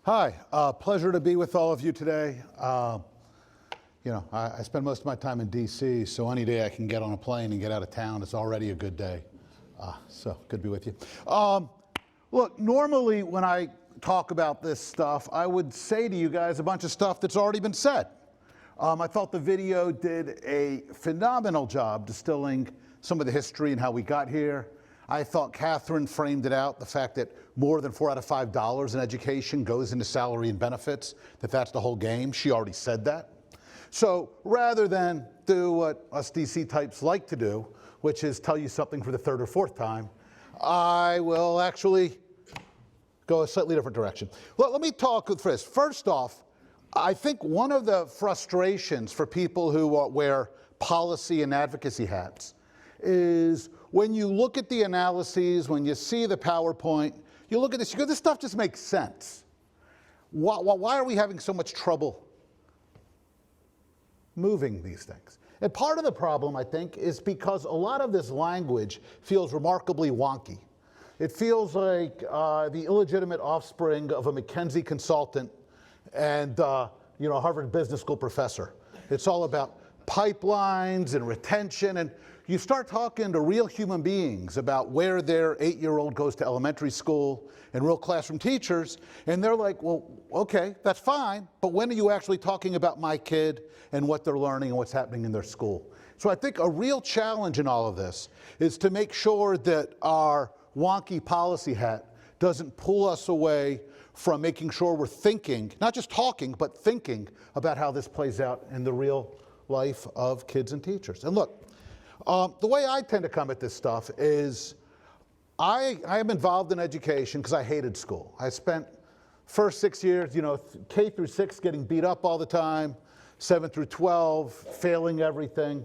Hi, pleasure to be with all of you today. I spend most of my time in DC, so any day I can get on a plane and get out of town, it's already a good day. So good to be with you. Look, normally when I talk about this stuff, I would say to you guys a bunch of stuff that's already been said. I thought the video did a phenomenal job distilling some of the history and how we got here. I thought Catherine framed it out, the fact that more than $4 out of $5 in education goes into salary and benefits, that's the whole game. She already said that. So rather than do what us DC types like to do, which is tell you something for the third or fourth time, I will actually go a slightly different direction. Well, let me talk with Chris. First off, I think one of the frustrations for people who wear policy and advocacy hats is when you look at the analyses, when you see the PowerPoint, you look at this, you go, this stuff just makes sense. Why are we having so much trouble moving these things? And part of the problem, I think, is because a lot of this language feels remarkably wonky. It feels like the illegitimate offspring of a McKinsey consultant and Harvard Business School professor. It's all about pipelines and retention, and you start talking to real human beings about where their 8-year-old goes to elementary school and real classroom teachers, and they're like, well, okay, that's fine, but when are you actually talking about my kid and what they're learning and what's happening in their school? So I think a real challenge in all of this is to make sure that our wonky policy hat doesn't pull us away from making sure we're thinking, not just talking, but thinking about how this plays out in the real life of kids and teachers. And look, the way I tend to come at this stuff is I am involved in education because I hated school. I spent first 6 years, K through 6 getting beat up all the time, 7 through 12, failing everything.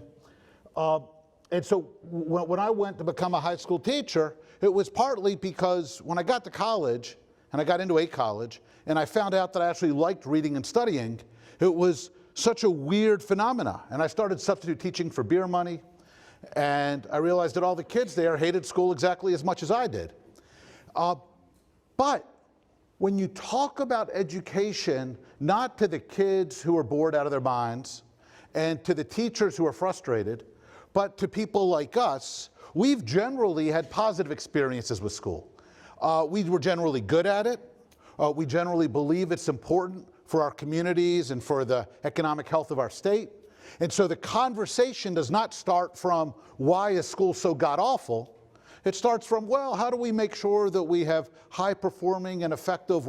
And so when I went to become a high school teacher, it was partly because when I got to college, and I got into a college, and I found out that I actually liked reading and studying, it was such a weird phenomena. And I started substitute teaching for beer money, and I realized that all the kids there hated school exactly as much as I did. But when you talk about education, not to the kids who are bored out of their minds, and to the teachers who are frustrated, but to people like us, we've generally had positive experiences with school. We were generally good at it. We generally believe it's important for our communities and for the economic health of our state. And so the conversation does not start from why is school so god-awful. It starts from, well, how do we make sure that we have high-performing and effective,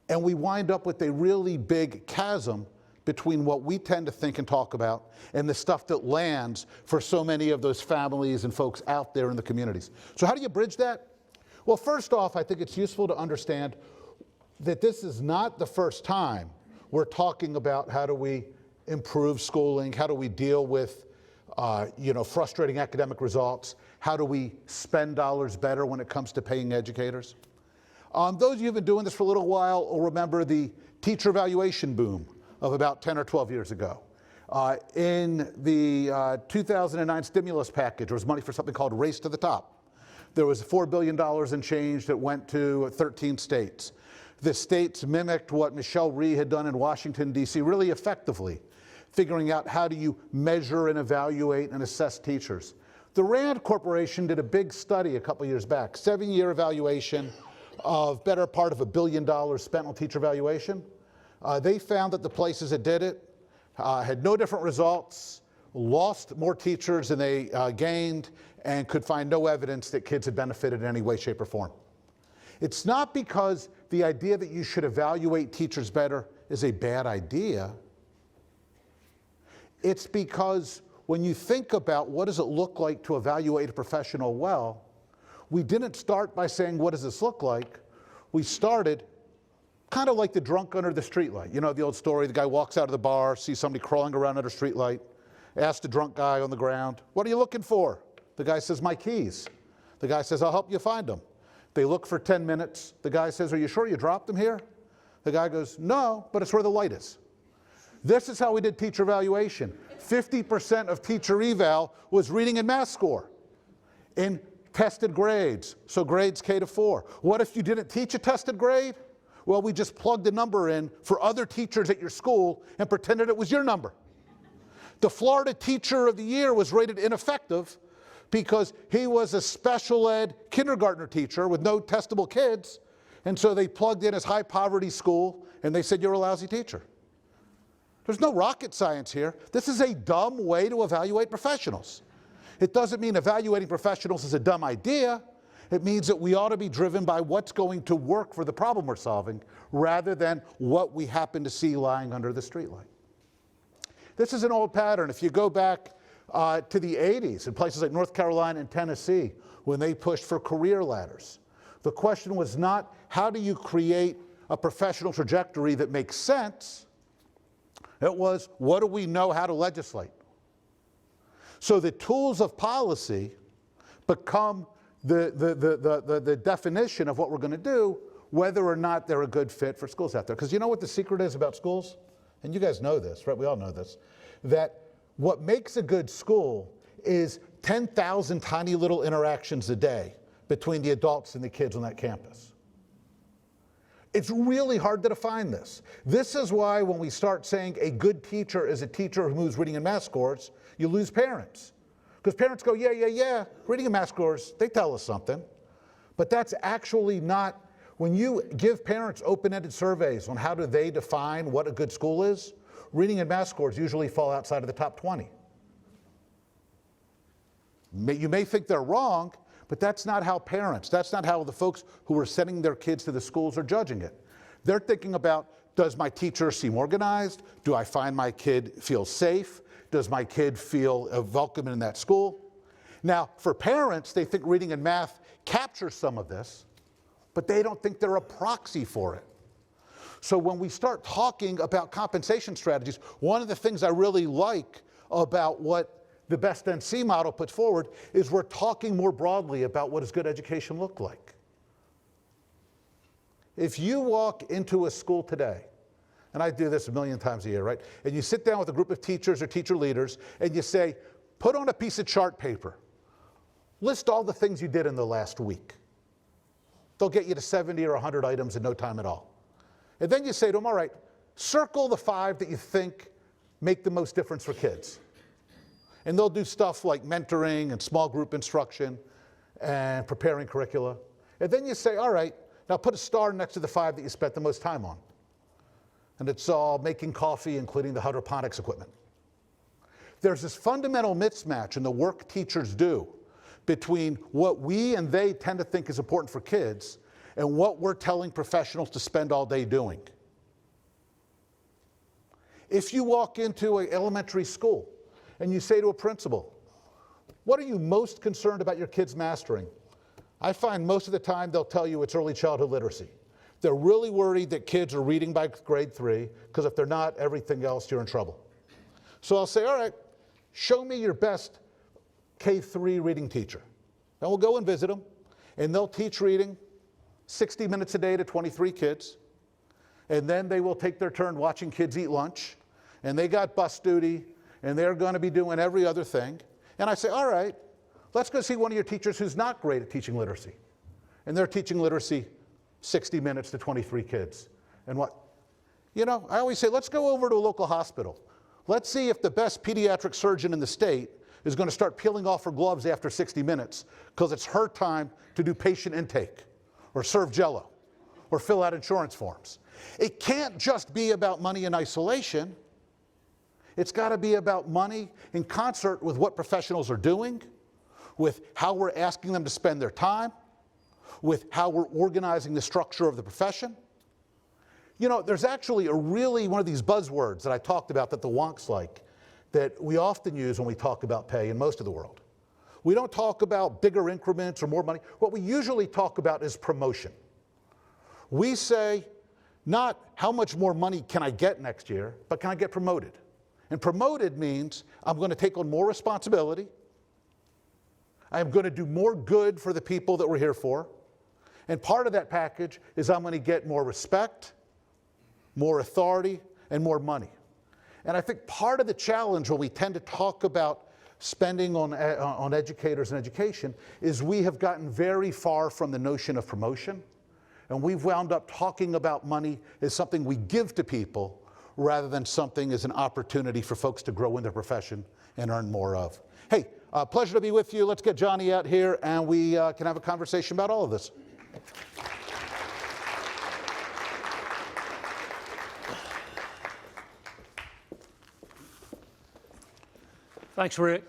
and we wind up with a really big chasm between what we tend to think and talk about and the stuff that lands for so many of those families and folks out there in the communities. So how do you bridge that? Well, first off, I think it's useful to understand that this is not the first time we're talking about how do we improve schooling, how do we deal with frustrating academic results, how do we spend dollars better when it comes to paying educators. Those of you who've been doing this for a little while will remember the teacher evaluation boom of about 10 or 12 years ago. In the 2009 stimulus package, there was money for something called Race to the Top. There was $4 billion in change that went to 13 states. The states mimicked what Michelle Rhee had done in Washington, D.C. really effectively, figuring out how do you measure and evaluate and assess teachers. The Rand Corporation did a big study a couple years back, 7-year evaluation of better part of $1 billion spent on teacher evaluation. They found that the places that did it had no different results, lost more teachers than they gained, and could find no evidence that kids had benefited in any way, shape, or form. It's not because the idea that you should evaluate teachers better is a bad idea. It's because when you think about what does it look like to evaluate a professional well, we didn't start by saying, what does this look like? We started kind of like the drunk under the streetlight. You know the old story, the guy walks out of the bar, sees somebody crawling around under a streetlight, asks the drunk guy on the ground, what are you looking for? The guy says, my keys. The guy says, I'll help you find them. They look for 10 minutes. The guy says, are you sure you dropped them here? The guy goes, no, but it's where the light is. This is how we did teacher evaluation. 50% of teacher eval was reading and math score in tested grades, so grades K to 4. What if you didn't teach a tested grade? Well, we just plugged a number in for other teachers at your school and pretended it was your number. The Florida Teacher of the Year was rated ineffective because he was a special ed kindergartner teacher with no testable kids, and so they plugged in his high poverty school and they said, you're a lousy teacher. There's no rocket science here. This is a dumb way to evaluate professionals. It doesn't mean evaluating professionals is a dumb idea. It means that we ought to be driven by what's going to work for the problem we're solving rather than what we happen to see lying under the streetlight. This is an old pattern. If you go back to the 80s in places like North Carolina and Tennessee when they pushed for career ladders, the question was not how do you create a professional trajectory that makes sense. It was what do we know how to legislate. So the tools of policy become the definition of what we're going to do, whether or not they're a good fit for schools out there. Because you know what the secret is about schools? And you guys know this, right? We all know this. That what makes a good school is 10,000 tiny little interactions a day between the adults and the kids on that campus. It's really hard to define this. This is why when we start saying a good teacher is a teacher who moves reading and math scores, you lose parents. Because parents go, yeah, reading and math scores, they tell us something. But that's actually not, when you give parents open-ended surveys on how do they define what a good school is, reading and math scores usually fall outside of the top 20. You may think they're wrong, but that's not how parents, that's not how the folks who are sending their kids to the schools are judging it. They're thinking about, does my teacher seem organized? Do I find my kid feel safe? Does my kid feel welcome in that school? Now, for parents, they think reading and math captures some of this, but they don't think they're a proxy for it. So when we start talking about compensation strategies, one of the things I really like about what the Best NC model puts forward is we're talking more broadly about what does good education look like. If you walk into a school today, and I do this a million times a year, right? And you sit down with a group of teachers or teacher leaders and you say, put on a piece of chart paper, list all the things you did in the last week. They'll get you to 70 or 100 items in no time at all. And then you say to them, all right, circle the 5 that you think make the most difference for kids. And they'll do stuff like mentoring and small group instruction and preparing curricula. And then you say, all right, now put a star next to the 5 that you spent the most time on. And it's all making coffee, including the hydroponics equipment. There's this fundamental mismatch in the work teachers do between what we and they tend to think is important for kids and what we're telling professionals to spend all day doing. If you walk into an elementary school and you say to a principal, what are you most concerned about your kids mastering? I find most of the time they'll tell you it's early childhood literacy. They're really worried that kids are reading by grade 3, because if they're not, everything else, you're in trouble. So I'll say, all right, show me your best K3 reading teacher. And we'll go and visit them, and they'll teach reading 60 minutes a day to 23 kids. And then they will take their turn watching kids eat lunch, and they got bus duty, and they're going to be doing every other thing. And I say, all right, let's go see one of your teachers who's not great at teaching literacy. And they're teaching literacy 60 minutes to 23 kids. And what? You know, I always say, let's go over to a local hospital. Let's see if the best pediatric surgeon in the state is going to start peeling off her gloves after 60 minutes because it's her time to do patient intake or serve Jell-O or fill out insurance forms. It can't just be about money in isolation. It's got to be about money in concert with what professionals are doing, with how we're asking them to spend their time, with how we're organizing the structure of the profession. You know, there's actually one of these buzzwords that I talked about that the wonks like, that we often use when we talk about pay in most of the world. We don't talk about bigger increments or more money. What we usually talk about is promotion. We say, not how much more money can I get next year, but can I get promoted? And promoted means I'm going to take on more responsibility. I am going to do more good for the people that we're here for. And part of that package is I'm going to get more respect, more authority, and more money. And I think part of the challenge when we tend to talk about spending on educators and education is we have gotten very far from the notion of promotion. And we've wound up talking about money as something we give to people rather than something as an opportunity for folks to grow in their profession and earn more of. Hey, pleasure to be with you. Let's get Johnny out here and we can have a conversation about all of this. Thanks, Rick.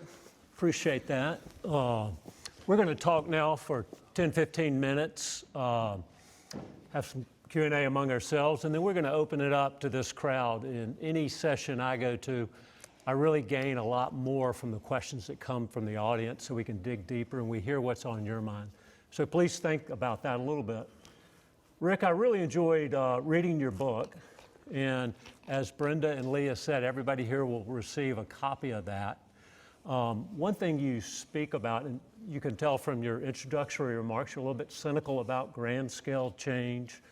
Appreciate that. We're going to talk now for 10, 15 minutes, have some Q&A among ourselves, and then we're going to open it up to this crowd. In any session I go to, I really gain a lot more from the questions that come from the audience, so we can dig deeper and we hear what's on your mind. So please think about that a little bit. Rick, I really enjoyed reading your book, and as Brenda and Leah said, everybody here will receive a copy of that. One thing you speak about, and you can tell from your introductory remarks, you're a little bit cynical about grand scale change,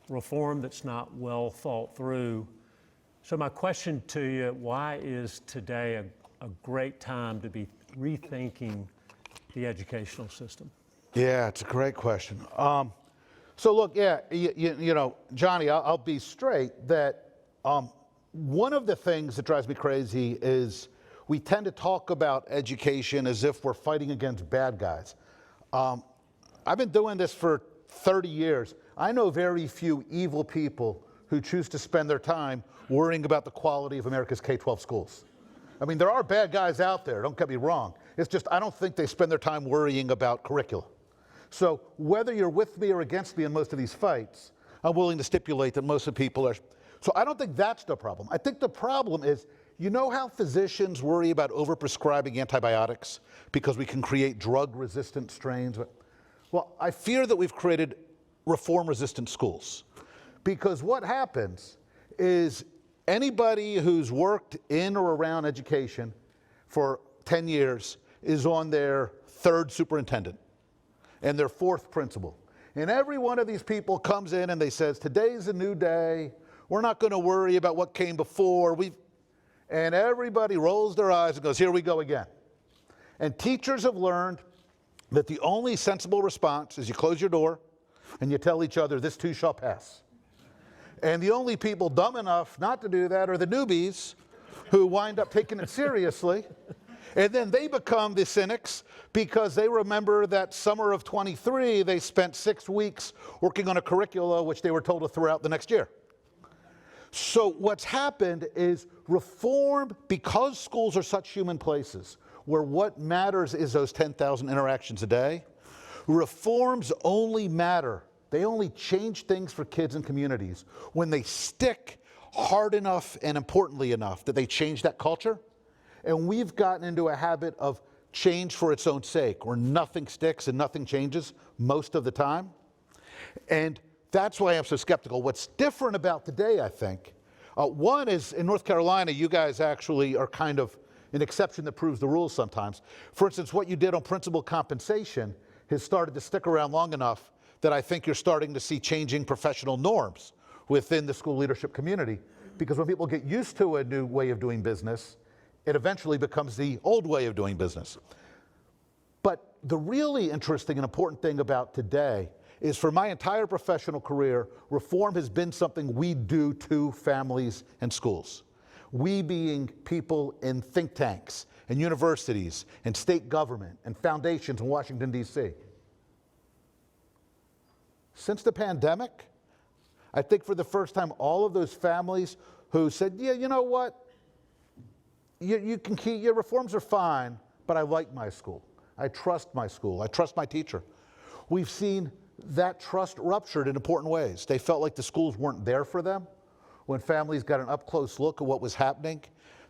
reform that's not well thought through. So my question to you, why is today a great time to be rethinking the educational system? Yeah, it's a great question. So look, yeah, you know, Johnny, I'll be straight that one of the things that drives me crazy is we tend to talk about education as if we're fighting against bad guys. I've been doing this for 30 years. I know very few evil people who choose to spend their time worrying about the quality of America's K-12 schools. I mean, there are bad guys out there, don't get me wrong. It's just I don't think they spend their time worrying about curricula. So whether you're with me or against me in most of these fights, I'm willing to stipulate that most of the people are. So I don't think that's the problem. I think the problem is, you know how physicians worry about overprescribing antibiotics because we can create drug-resistant strains? Well, I fear that we've created reform-resistant schools. Because what happens is anybody who's worked in or around education for 10 years is on their third superintendent and their fourth principal. And every one of these people comes in and they says, today's a new day. We're not going to worry about what came before. And everybody rolls their eyes and goes, here we go again. And teachers have learned that the only sensible response is you close your door and you tell each other, this too shall pass. And the only people dumb enough not to do that are the newbies who wind up taking it seriously. And then they become the cynics because they remember that summer of 23, they spent 6 weeks working on a curricula which they were told to throw out the next year. So what's happened is reform, because schools are such human places where what matters is those 10,000 interactions a day, reforms only matter. They only change things for kids and communities when they stick hard enough and importantly enough that they change that culture. And we've gotten into a habit of change for its own sake, where nothing sticks and nothing changes most of the time. And that's why I'm so skeptical. What's different about today, I think, one is in North Carolina, you guys actually are kind of an exception that proves the rules sometimes. For instance, what you did on principal compensation has started to stick around long enough that I think you're starting to see changing professional norms within the school leadership community. Because when people get used to a new way of doing business, it eventually becomes the old way of doing business. But the really interesting and important thing about today is for my entire professional career, reform has been something we do to families and schools. We being people in think tanks and universities and state government and foundations in Washington, D.C. Since the pandemic, I think for the first time, all of those families who said, yeah, you know what, you can keep, your reforms are fine, but I like my school. I trust my school. I trust my teacher. We've seen that trust ruptured in important ways. They felt like the schools weren't there for them. When families got an up-close look at what was happening,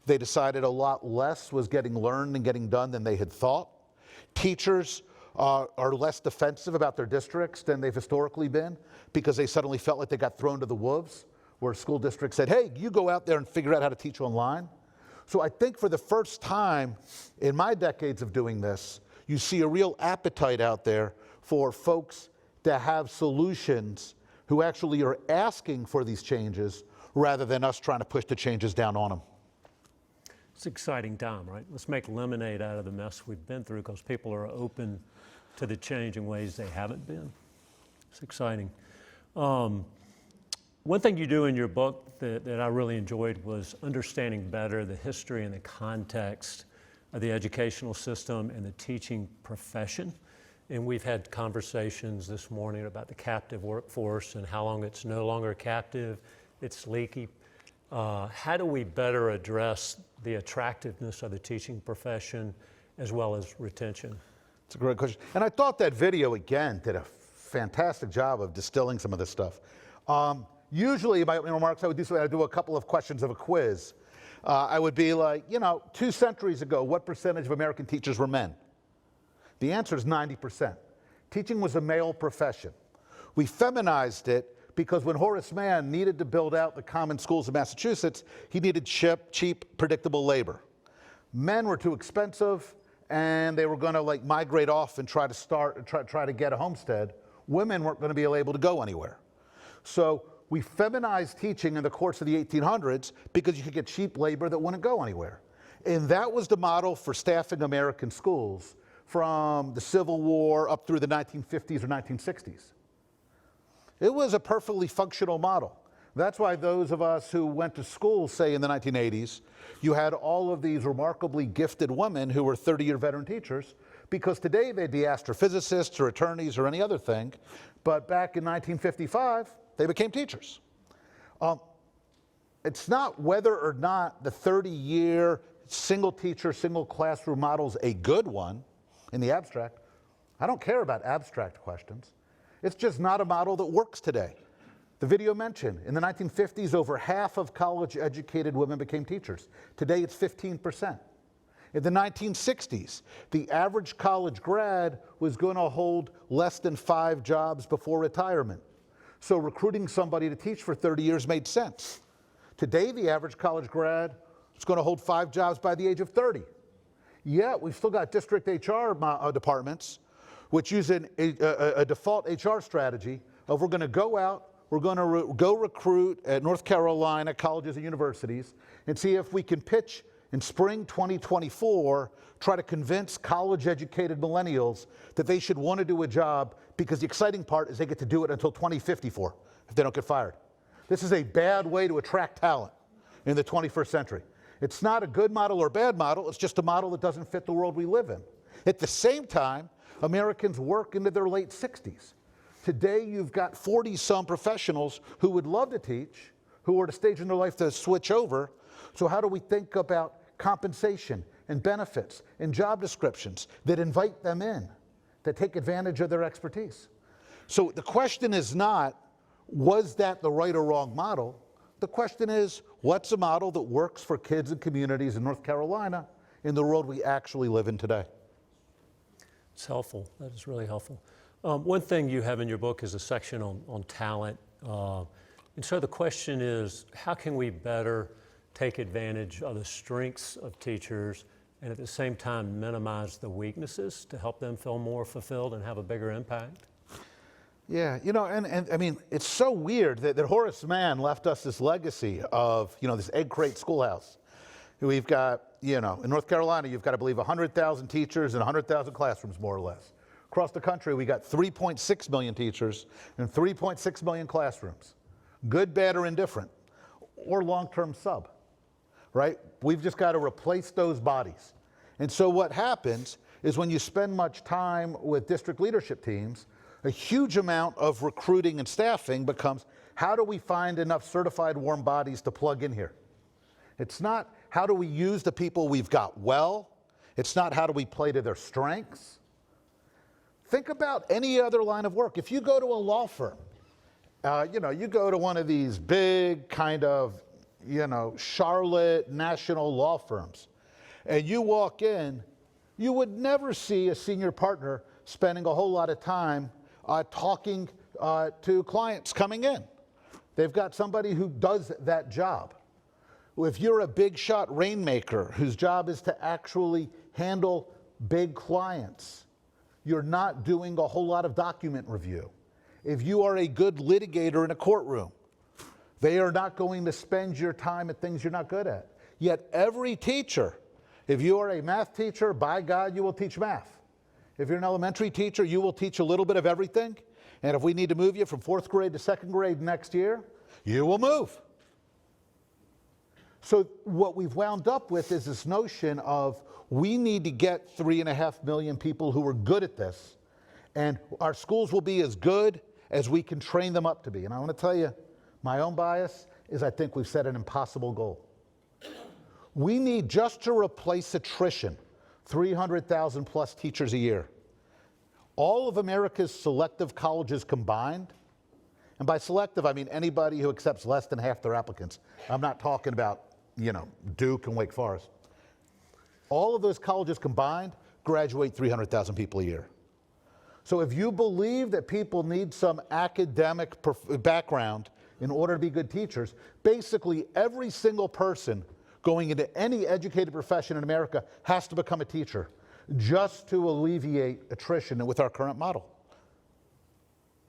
they decided a lot less was getting learned and getting done than they had thought. Teachers are less defensive about their districts than they've historically been because they suddenly felt like they got thrown to the wolves, where school districts said, hey, you go out there and figure out how to teach online. So I think for the first time in my decades of doing this, you see a real appetite out there for folks to have solutions who actually are asking for these changes rather than us trying to push the changes down on them. It's an exciting time, right? Let's make lemonade out of the mess we've been through because people are open to the change in ways they haven't been. It's exciting. One thing you do in your book that I really enjoyed was understanding better the history and the context of the educational system and the teaching profession. And we've had conversations this morning about the captive workforce and how long it's no longer captive, it's leaky. How do we better address the attractiveness of the teaching profession as well as retention? It's a great question. And I thought that video, again, did a fantastic job of distilling some of this stuff. Usually, in my remarks, I would do a couple of questions of a quiz. I would be like, 2 centuries ago, what percentage of American teachers were men? The answer is 90%. Teaching was a male profession. We feminized it because when Horace Mann needed to build out the common schools of Massachusetts, he needed cheap, predictable labor. Men were too expensive, and they were going to migrate off and try to get a homestead. Women weren't going to be able to go anywhere. So we feminized teaching in the course of the 1800s because you could get cheap labor that wouldn't go anywhere. And that was the model for staffing American schools from the Civil War up through the 1950s or 1960s. It was a perfectly functional model. That's why those of us who went to school, say in the 1980s, you had all of these remarkably gifted women who were 30-year veteran teachers, because today they'd be astrophysicists or attorneys or any other thing, but back in 1955, they became teachers. It's not whether or not the 30-year single teacher, single classroom model is a good one in the abstract. I don't care about abstract questions. It's just not a model that works today. The video mentioned, in the 1950s, over half of college-educated women became teachers. Today, it's 15%. In the 1960s, the average college grad was going to hold less than 5 jobs before retirement. So recruiting somebody to teach for 30 years made sense. Today, the average college grad is going to hold 5 jobs by the age of 30. Yet, we've still got district HR departments which use a default HR strategy of we're going to go out, we're going to go recruit at North Carolina colleges and universities and see if we can pitch in spring 2024, try to convince college-educated millennials that they should want to do a job, because the exciting part is they get to do it until 2054 if they don't get fired. This is a bad way to attract talent in the 21st century. It's not a good model or bad model, it's just a model that doesn't fit the world we live in. At the same time, Americans work into their late 60s. Today, you've got 40-some professionals who would love to teach, who are at a stage in their life to switch over. So how do we think about compensation and benefits and job descriptions that invite them in, that take advantage of their expertise? So the question is not, was that the right or wrong model? The question is, what's a model that works for kids and communities in North Carolina in the world we actually live in today? It's helpful. That is really helpful. One thing you have in your book is a section on talent. And so the question is, how can we better take advantage of the strengths of teachers and at the same time minimize the weaknesses to help them feel more fulfilled and have a bigger impact? Yeah, and I mean, it's so weird that Horace Mann left us this legacy of, this egg crate schoolhouse. We've got, in North Carolina, you've got, I believe, 100,000 teachers and 100,000 classrooms, more or less. Across the country, we got 3.6 million teachers and 3.6 million classrooms. Good, bad, or indifferent, or long-term sub, right? We've just got to replace those bodies. And so what happens is when you spend much time with district leadership teams, a huge amount of recruiting and staffing becomes, how do we find enough certified warm bodies to plug in here? It's not how do we use the people we've got well. It's not how do we play to their strengths. Think about any other line of work. If you go to a law firm, you go to one of these big kind of, Charlotte national law firms, and you walk in, you would never see a senior partner spending a whole lot of time talking to clients coming in. They've got somebody who does that job. If you're a big shot rainmaker whose job is to actually handle big clients, you're not doing a whole lot of document review. If you are a good litigator in a courtroom, they are not going to spend your time at things you're not good at. Yet every teacher, if you are a math teacher, by God, you will teach math. If you're an elementary teacher, you will teach a little bit of everything. And if we need to move you from 4th grade to 2nd grade next year, you will move. So what we've wound up with is this notion of we need to get 3.5 million people who are good at this, and our schools will be as good as we can train them up to be. And I want to tell you, my own bias is I think we've set an impossible goal. We need, just to replace attrition, 300,000 plus teachers a year. All of America's selective colleges combined, and by selective I mean anybody who accepts less than half their applicants. I'm not talking about, Duke and Wake Forest. All of those colleges combined graduate 300,000 people a year. So if you believe that people need some academic background in order to be good teachers, basically every single person going into any educated profession in America has to become a teacher just to alleviate attrition with our current model.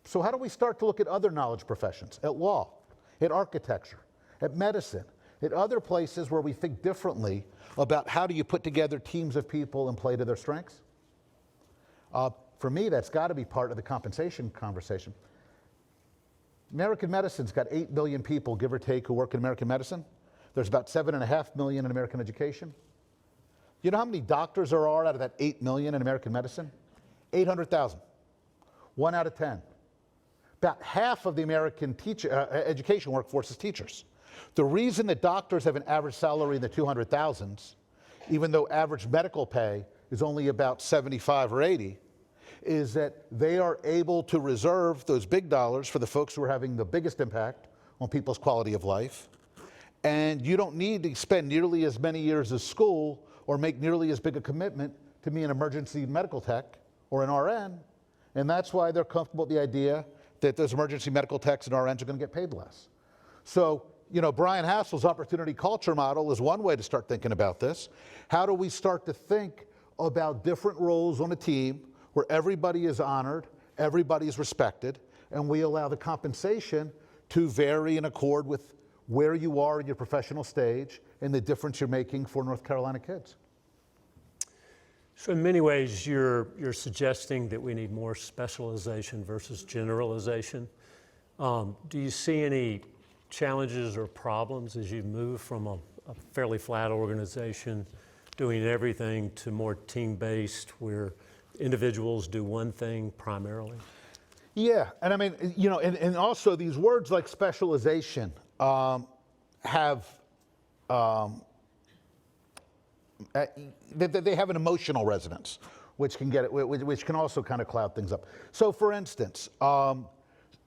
So how do we start to look at other knowledge professions, at law, at architecture, at medicine, at other places where we think differently about how do you put together teams of people and play to their strengths? For me, that's got to be part of the compensation conversation. American medicine's got 8 million people, give or take, who work in American medicine. There's about 7.5 million in American education. You know how many doctors there are out of that 8 million in American medicine? 800,000. 1 out of 10. About half of the American education workforce is teachers. The reason that doctors have an average salary in the 200,000s, even though average medical pay is only about 75 or 80, is that they are able to reserve those big dollars for the folks who are having the biggest impact on people's quality of life. And you don't need to spend nearly as many years of school or make nearly as big a commitment to be an emergency medical tech or an RN. And that's why they're comfortable with the idea that those emergency medical techs and RNs are going to get paid less. So, Brian Hassel's opportunity culture model is one way to start thinking about this. How do we start to think about different roles on a team where everybody is honored, everybody is respected, and we allow the compensation to vary in accord with where you are in your professional stage and the difference you're making for North Carolina kids? So in many ways, you're suggesting that we need more specialization versus generalization. Do you see any challenges or problems as you move from a fairly flat organization doing everything to more team-based where individuals do one thing primarily? Yeah, and I mean, and also these words like specialization have they have an emotional resonance, which can also kind of cloud things up. So, for instance,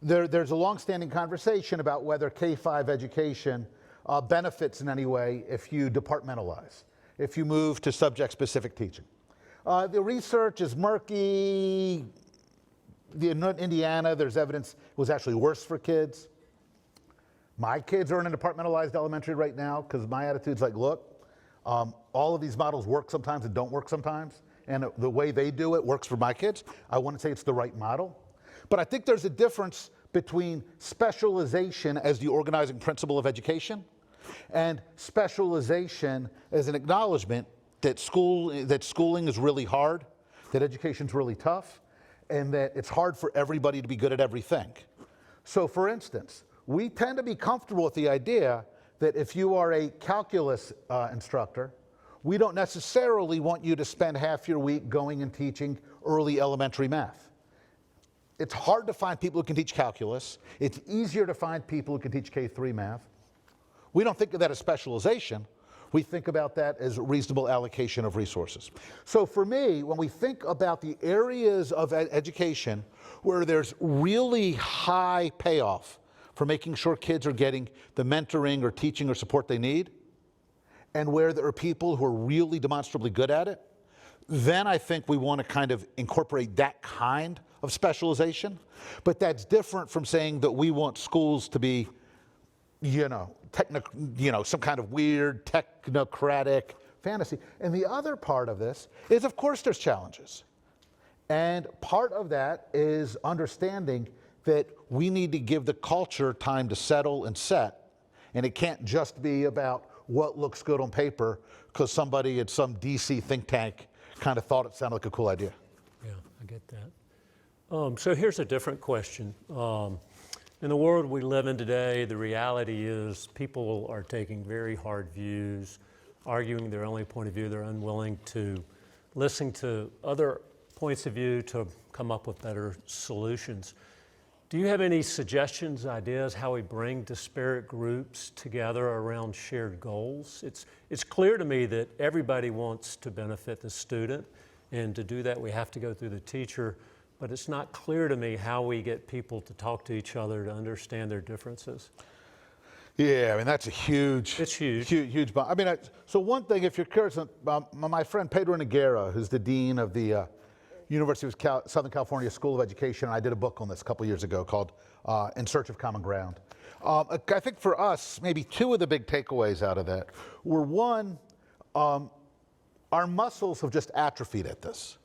there's a long-standing conversation about whether K-5 education benefits in any way if you departmentalize, if you move to subject-specific teaching. The research is murky. In Indiana, there's evidence it was actually worse for kids. My kids are in a departmentalized elementary right now because my attitude's like, look, all of these models work sometimes and don't work sometimes, and the way they do it works for my kids. I wouldn't say it's the right model. But I think there's a difference between specialization as the organizing principle of education and specialization as an acknowledgement that schooling is really hard, that education's really tough, and that it's hard for everybody to be good at everything. So for instance, we tend to be comfortable with the idea that if you are a calculus instructor, we don't necessarily want you to spend half your week going and teaching early elementary math. It's hard to find people who can teach calculus. It's easier to find people who can teach K-3 math. We don't think of that as specialization. We think about that as reasonable allocation of resources. So for me, when we think about the areas of education where there's really high payoff for making sure kids are getting the mentoring or teaching or support they need, and where there are people who are really demonstrably good at it, then I think we want to kind of incorporate that kind of specialization. But that's different from saying that we want schools to be, some kind of weird technocratic fantasy. And the other part of this is, of course, there's challenges. And part of that is understanding that we need to give the culture time to settle and set. And it can't just be about what looks good on paper because somebody at some DC think tank kind of thought it sounded like a cool idea. Yeah, I get that. So here's a different question. In the world we live in today, the reality is people are taking very hard views, arguing their only point of view. They're unwilling to listen to other points of view to come up with better solutions. Do you have any suggestions, ideas, how we bring disparate groups together around shared goals? It's clear to me that everybody wants to benefit the student, and to do that we have to go through the teacher, but it's not clear to me how we get people to talk to each other to understand their differences. Yeah, I mean, that's a huge... It's huge. Huge. I mean, so one thing, if you're curious, my friend Pedro Noguera, who's the dean of the University of Southern California School of Education, and I did a book on this a couple years ago called In Search of Common Ground. I think for us, maybe two of the big takeaways out of that were, one, our muscles have just atrophied at this.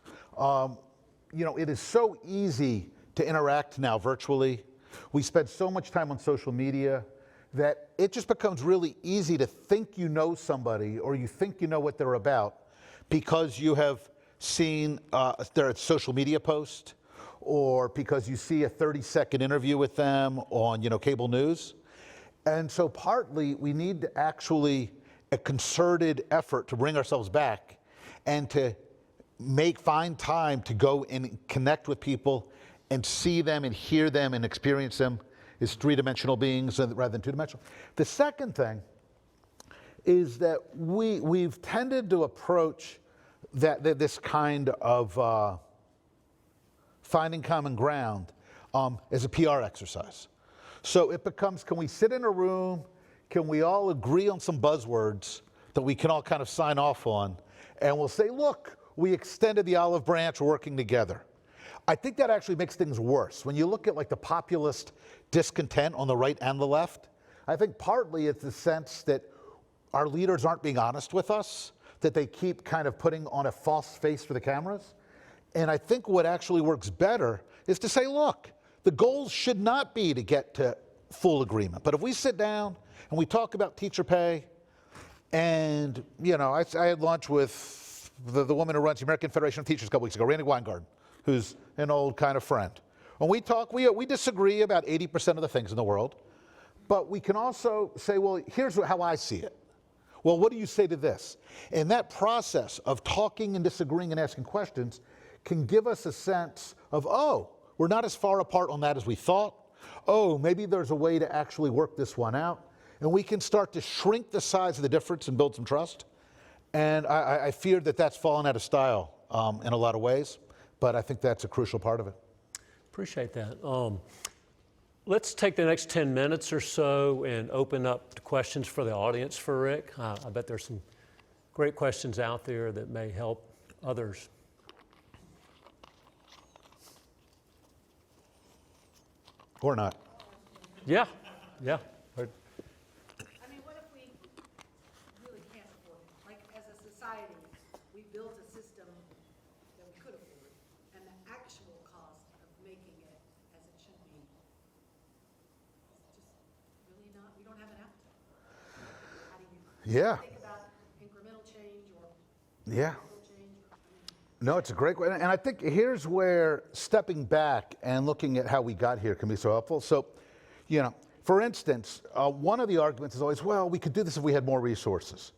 You know, it is so easy to interact now virtually. We spend so much time on social media that it just becomes really easy to think you know somebody or you think you know what they're about because you have seen their social media post or because you see a 30-second interview with them on, you know, cable news. And so partly we need to actually a concerted effort to bring ourselves back and to find time to go and connect with people and see them and hear them and experience them as three-dimensional beings rather than two-dimensional. The second thing is that we've tended to approach this kind of finding common ground as a PR exercise. So it becomes, can we sit in a room, can we all agree on some buzzwords that we can all kind of sign off on, and we'll say, look, we extended the olive branch, we're working together. I think that actually makes things worse. When you look at like the populist discontent on the right and the left, I think partly it's the sense that our leaders aren't being honest with us, that they keep kind of putting on a false face for the cameras. And I think what actually works better is to say, look, the goals should not be to get to full agreement. But if we sit down and we talk about teacher pay, and, you know, I had lunch with the woman who runs the American Federation of Teachers a couple weeks ago, Randy Weingarten, who's an old kind of friend. When we talk, we disagree about 80% of the things in the world, but we can also say, well, here's how I see it. Well, what do you say to this? And that process of talking and disagreeing and asking questions can give us a sense of, oh, we're not as far apart on that as we thought. Oh, maybe there's a way to actually work this one out. And we can start to shrink the size of the difference and build some trust. And I fear that that's fallen out of style in a lot of ways, but I think that's a crucial part of it. Appreciate that. Let's take the next 10 minutes or so and open up to questions for the audience for Rick. I bet there's some great questions out there that may help others. Or not. Yeah. I mean, what if we really can't afford it? Like, as a society, we built a system that we could afford, and the actual cost of making it as it should be is just really not, we don't have an appetite. How do you think about incremental change or Yeah. change? No, it's a great question. And I think here's where stepping back and looking at how we got here can be so helpful. So, you know, for instance, one of the arguments is always, well, we could do this if we had more resources.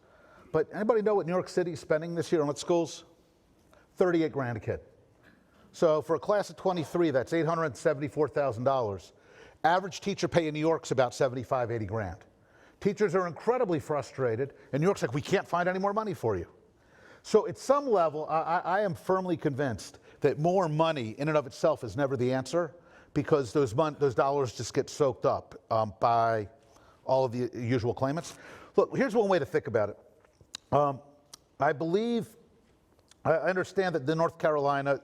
But anybody know what New York City is spending this year on its schools? $38,000 a kid. So for a class of 23, that's $874,000. Average teacher pay in New York's about $75,000, $80,000. Teachers are incredibly frustrated, and New York's like, we can't find any more money for you. So at some level, I am firmly convinced that more money in and of itself is never the answer, because those dollars just get soaked up by all of the usual claimants. Look, here's one way to think about it. I understand that the North Carolina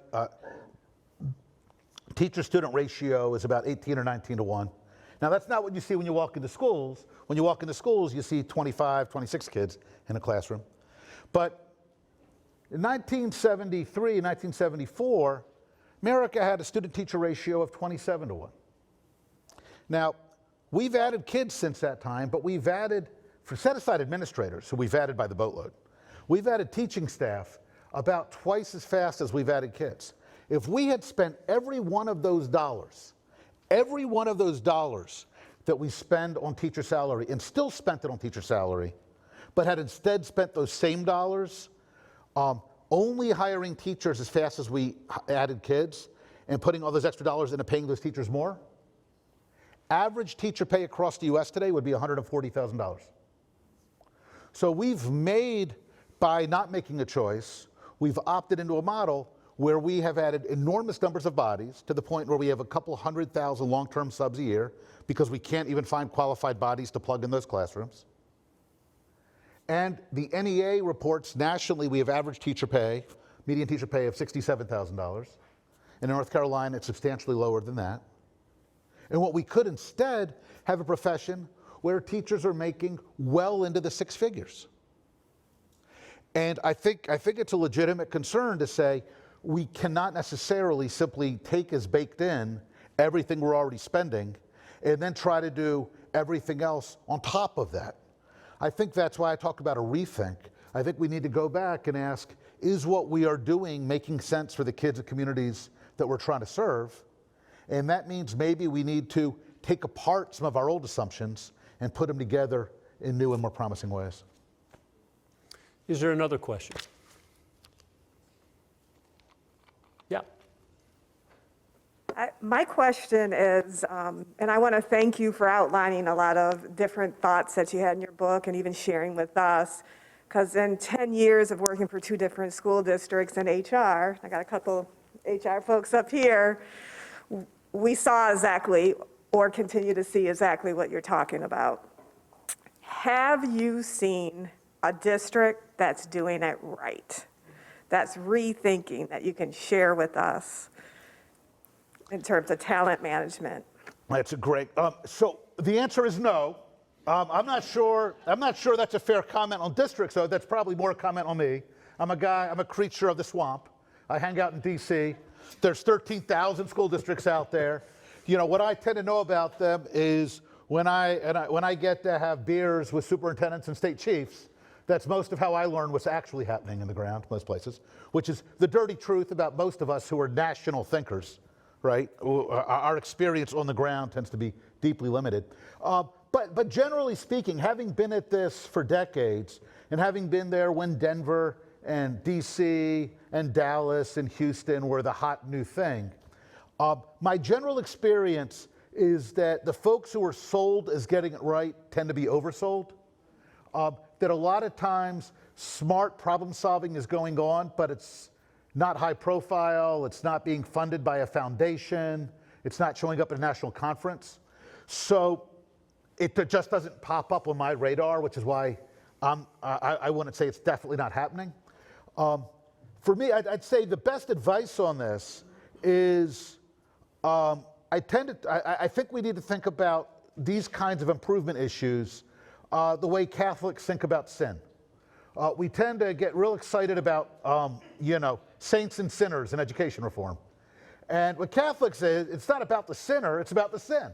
teacher-student ratio is about 18 or 19 to 1. Now, that's not what you see when you walk into schools. When you walk into schools, you see 25, 26 kids in a classroom. But in 1973, 1974, America had a student-teacher ratio of 27 to 1. Now, we've added kids since that time, but we've added, for set aside administrators, who we've added by the boatload, we've added teaching staff about twice as fast as we've added kids. If we had spent every one of those dollars that we spend on teacher salary and still spent it on teacher salary, but had instead spent those same dollars only hiring teachers as fast as we added kids and putting all those extra dollars into paying those teachers more, average teacher pay across the US today would be $140,000. So we've made, by not making a choice, we've opted into a model where we have added enormous numbers of bodies to the point where we have a couple 100,000 long-term subs a year because we can't even find qualified bodies to plug in those classrooms. And the NEA reports nationally we have average teacher pay, median teacher pay of $67,000. In North Carolina, it's substantially lower than that. And what we could instead have a profession where teachers are making well into the six figures. And I think it's a legitimate concern to say we cannot necessarily simply take as baked in everything we're already spending and then try to do everything else on top of that. I think that's why I talk about a rethink. I think we need to go back and ask, is what we are doing making sense for the kids and communities that we're trying to serve? And that means maybe we need to take apart some of our old assumptions and put them together in new and more promising ways. Is there another question? Yeah. My question is, and I want to thank you for outlining a lot of different thoughts that you had in your book and even sharing with us, because in 10 years of working for 2 different school districts in HR, I got a couple HR folks up here, we saw exactly, or continue to see exactly what you're talking about. Have you seen a district that's doing it right, that's rethinking, that you can share with us in terms of talent management? That's a great, so the answer is no. I'm not sure that's a fair comment on districts, though. That's probably more a comment on me. I'm a creature of the swamp. I hang out in DC. There's 13,000 school districts out there. You know, what I tend to know about them is when I get to have beers with superintendents and state chiefs, that's most of how I learn what's actually happening in the ground, most places, which is the dirty truth about most of us who are national thinkers, right? Our experience on the ground tends to be deeply limited. But generally speaking, having been at this for decades and having been there when Denver and DC and Dallas and Houston were the hot new thing, my general experience is that the folks who are sold as getting it right tend to be oversold. That a lot of times smart problem solving is going on, but it's not high profile, it's not being funded by a foundation, it's not showing up at a national conference. So it just doesn't pop up on my radar, which is why I wouldn't say it's definitely not happening. For me, I'd say the best advice on this is I think we need to think about these kinds of improvement issues the way Catholics think about sin. We tend to get real excited about, saints and sinners in education reform. And what Catholics say, it's not about the sinner, it's about the sin.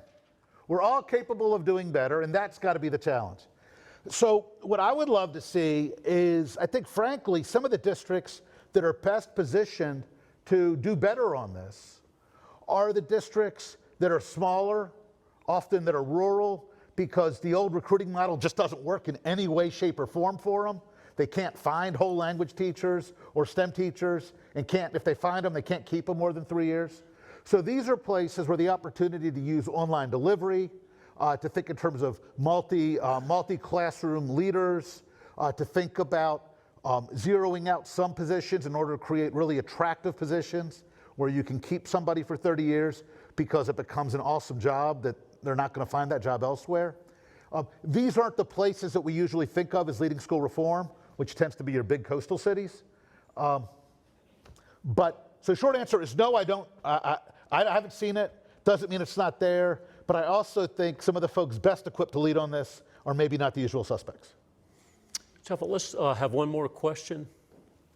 We're all capable of doing better, and that's got to be the challenge. So what I would love to see is, I think, frankly, some of the districts that are best positioned to do better on this are the districts that are smaller, often that are rural, because the old recruiting model just doesn't work in any way, shape, or form for them. They can't find whole language teachers or STEM teachers, and if they find them, they can't keep them more than 3 years. So these are places where the opportunity to use online delivery, to think in terms of multi-classroom leaders, to think about zeroing out some positions in order to create really attractive positions where you can keep somebody for 30 years because it becomes an awesome job that they're not going to find that job elsewhere. These aren't the places that we usually think of as leading school reform, which tends to be your big coastal cities. So short answer is no, I don't. I haven't seen it. Doesn't mean it's not there. But I also think some of the folks best equipped to lead on this are maybe not the usual suspects. Jeff, let's have one more question,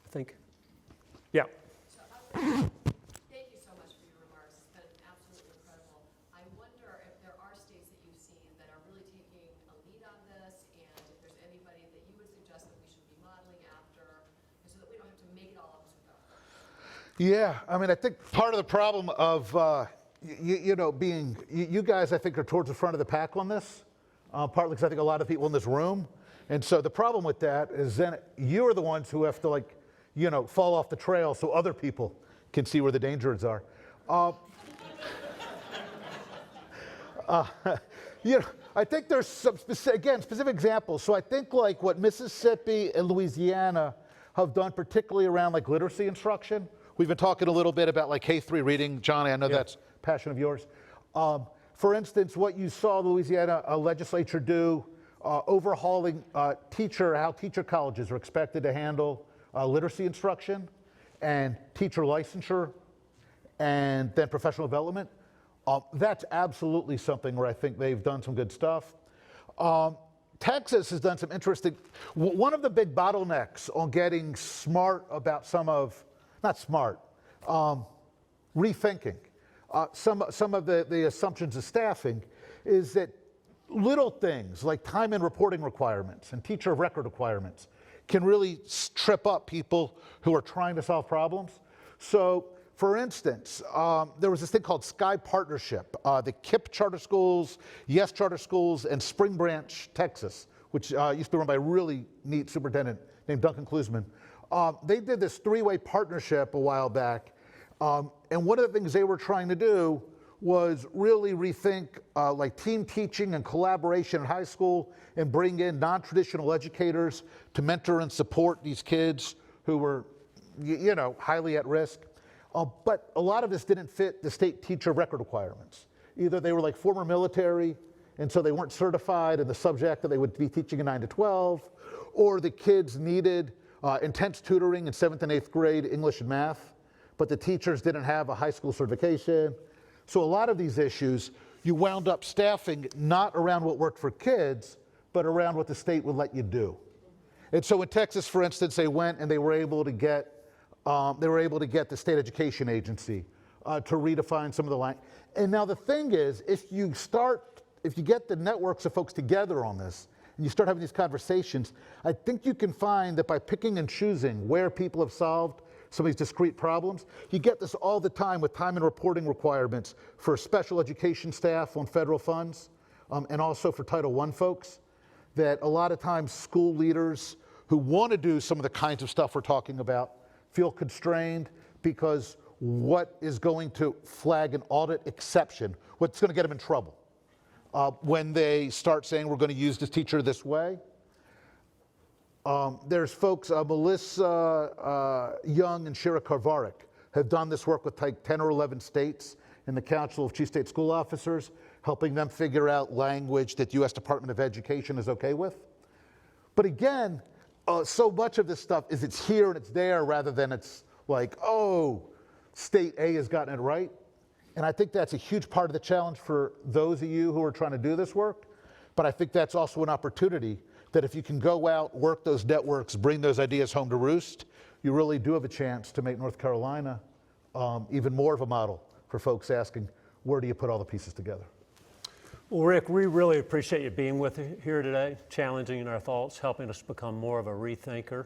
I think. Yeah. Thank you so much for your remarks. It's been absolutely incredible. I wonder if there are states that you've seen that are really taking a lead on this, and if there's anybody that you would suggest that we should be modeling after, so that we don't have to make it all up as we go. Yeah, I mean, I think part of the problem of, you guys, I think, are towards the front of the pack on this, partly because I think a lot of people in this room. And so the problem with that is then you're the ones who have to, fall off the trail so other people can see where the dangers are. I think there's some specific examples. So I think what Mississippi and Louisiana have done, particularly around literacy instruction. We've been talking a little bit about K-3 reading. Johnny, I know that's a passion of yours. For instance, what you saw the Louisiana legislature do, overhauling how teacher colleges are expected to handle literacy instruction and teacher licensure and then professional development. That's absolutely something where I think they've done some good stuff. Texas has done some interesting, one of the big bottlenecks on getting smart about rethinking some of the assumptions of staffing is that little things like time and reporting requirements and teacher of record requirements can really trip up people who are trying to solve problems. So, for instance, there was this thing called Sky Partnership. The KIPP charter schools, Yes charter schools, and Spring Branch, Texas, which used to be run by a really neat superintendent named Duncan Klusman. They did this three-way partnership a while back, and one of the things they were trying to do was really rethink team teaching and collaboration in high school and bring in non-traditional educators to mentor and support these kids who were, highly at risk. But a lot of this didn't fit the state teacher of record requirements. Either they were former military, and so they weren't certified in the subject that they would be teaching in 9 to 12, or the kids needed intense tutoring in 7th and 8th grade English and math, but the teachers didn't have a high school certification. So a lot of these issues, you wound up staffing not around what worked for kids, but around what the state would let you do. And so in Texas, for instance, they went and they were able to get the state education agency to redefine some of the language. And now the thing is, if you get the networks of folks together on this, and you start having these conversations, I think you can find that by picking and choosing where people have solved some of these discrete problems, you get this all the time with time and reporting requirements for special education staff on federal funds, and also for Title I folks, that a lot of times school leaders who want to do some of the kinds of stuff we're talking about feel constrained because what is going to flag an audit exception, what's going to get them in trouble when they start saying we're going to use this teacher this way. There's folks, Melissa Young and Shira Karvarik have done this work with 10 or 11 states in the Council of Chief State School Officers, helping them figure out language that the U.S. Department of Education is okay with. But again, so much of this stuff is it's here and it's there rather than it's state A has gotten it right. And I think that's a huge part of the challenge for those of you who are trying to do this work. But I think that's also an opportunity that if you can go out, work those networks, bring those ideas home to roost, you really do have a chance to make North Carolina even more of a model for folks asking, where do you put all the pieces together? Well, Rick, we really appreciate you being with us here today, challenging our thoughts, helping us become more of a rethinker.